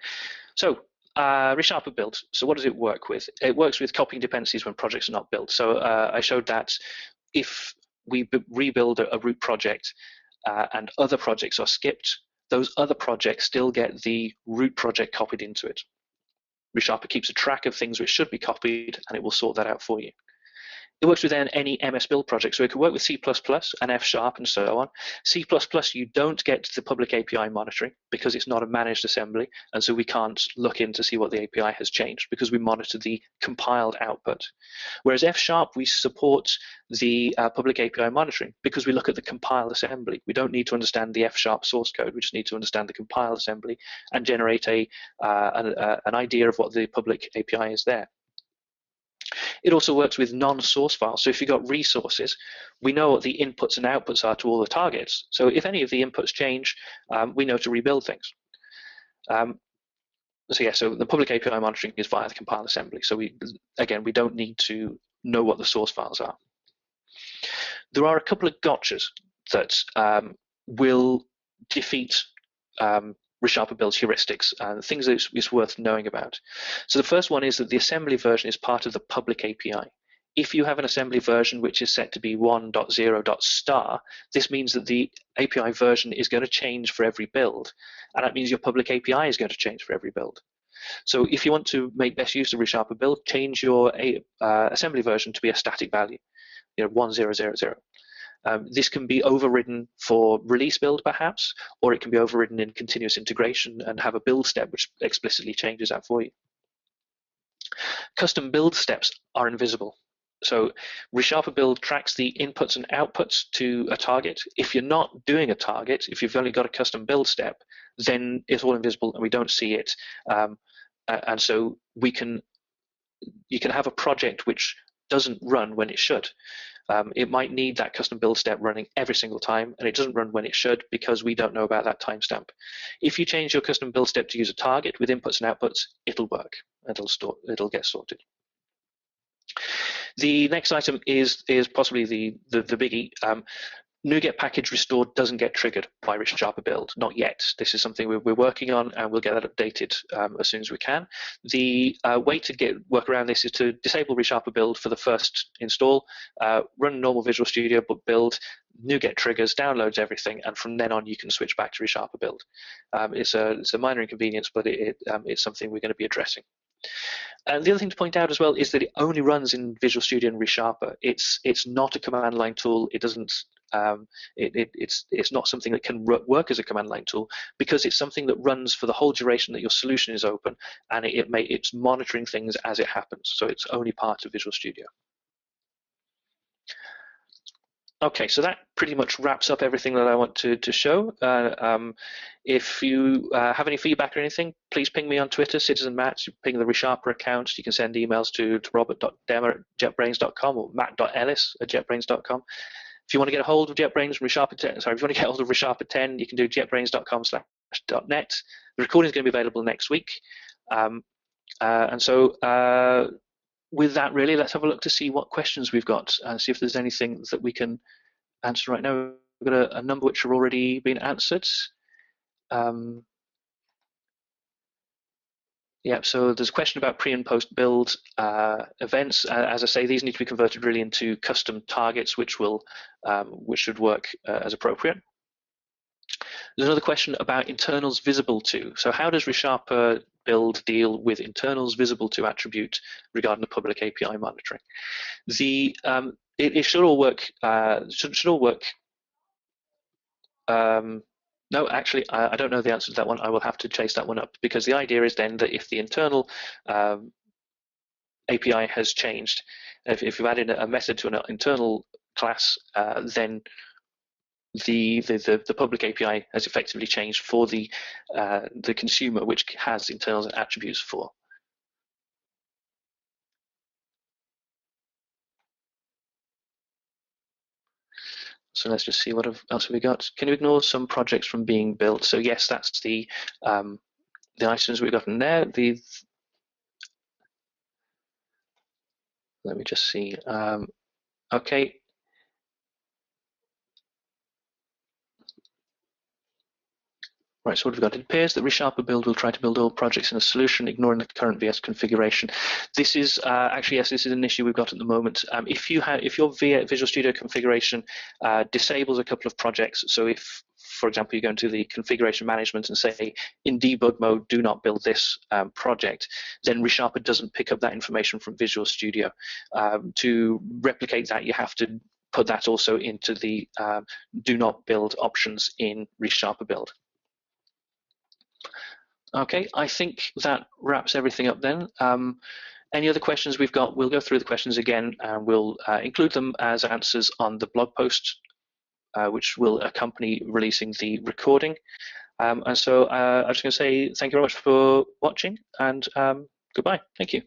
So ReSharper Build. So what does it work with? It works with copying dependencies when projects are not built. So I showed that if we rebuild a root project and other projects are skipped, those other projects still get the root project copied into it. ReSharper keeps a track of things which should be copied, and it will sort that out for you. It works with any MSBuild project, so it can work with C++ and F# and so on. C++, you don't get the public API monitoring because it's not a managed assembly, and so we can't look in to see what the API has changed because we monitor the compiled output. Whereas F#, we support the public API monitoring because we look at the compiled assembly. We don't need to understand the F# source code, we just need to understand the compiled assembly and generate an idea of what the public API is there. It also works with non-source files. So if you've got resources, we know what the inputs and outputs are to all the targets. So if any of the inputs change, we know to rebuild things. So the public API monitoring is via the compiled assembly. So we don't need to know what the source files are. There are a couple of gotchas that will defeat ReSharper Build's heuristics and things that it's worth knowing about. So the first one is that the assembly version is part of the public API. if you have an assembly version which is set to be 1.0.*, this means that the API version is going to change for every build, and that means your public API is going to change for every build. So if you want to make best use of ReSharper Build, change your assembly version to be a static value, 1000. This can be overridden for release build perhaps, or it can be overridden in continuous integration and have a build step which explicitly changes that for you. Custom build steps are invisible. So ReSharper Build tracks the inputs and outputs to a target. If you're not doing a target, if you've only got a custom build step, then it's all invisible and we don't see it. And so you can have a project which doesn't run when it should. It might need that custom build step running every single time, and it doesn't run when it should because we don't know about that timestamp. If you change your custom build step to use a target with inputs and outputs, it'll work. It'll get sorted. The next item is possibly the biggie. NuGet package restore doesn't get triggered by ReSharper Build, not yet. This is something we're working on, and we'll get that updated as soon as we can. The way to work around this is to disable ReSharper Build for the first install, run normal Visual Studio build, NuGet triggers, downloads everything, and from then on you can switch back to ReSharper Build. It's a minor inconvenience, but it's something we're going to be addressing. And the other thing to point out as well is that it only runs in Visual Studio and ReSharper. It's not a command line tool. It doesn't. It's not something that can work as a command line tool because it's something that runs for the whole duration that your solution is open, and it's monitoring things as it happens. So it's only part of Visual Studio. Okay, so that pretty much wraps up everything that I want to show. If you have any feedback or anything, please ping me on Twitter, CitizenMatt. Ping the ReSharper account. You can send emails to robert.demmer@jetbrains.com or matt.ellis@jetbrains.com. If you want to get a hold of JetBrains from ReSharper 10, if you want to get a hold of ReSharper 10, you can do jetbrains.com/.net. The recording is going to be available next week. And so with that, really, let's have a look to see what questions we've got and see if there's anything that we can answer right now. We've got a number which have already been answered. Yeah, so there's a question about pre and post build events. As I say, these need to be converted really into custom targets, which should work as appropriate. There's another question about internals visible to. So how does ReSharper Build deal with internals visible to attribute regarding the public API monitoring? It should all work. Should all work. No, actually, I don't know the answer to that one. I will have to chase that one up because the idea is then that if the internal API has changed, if you've added a method to an internal class, then the public API has effectively changed for the consumer, which has internals and attributes for. So let's just see what else have we got. Can you ignore some projects from being built? So yes, that's the items we've got in there. Let me just see. Okay. Right, so what have we got? It appears that ReSharper Build will try to build all projects in a solution, ignoring the current VS configuration. This is actually, yes, this is an issue we've got at the moment. If your Visual Studio configuration disables a couple of projects, so if, for example, you go into the configuration management and say, in debug mode, do not build this project, then ReSharper doesn't pick up that information from Visual Studio. To replicate that, you have to put that also into the do not build options in ReSharper Build. Okay, I think that wraps everything up then. Any other questions we've got, we'll go through the questions again and we'll include them as answers on the blog post, which will accompany releasing the recording. And so I'm just going to say thank you very much for watching and goodbye. Thank you.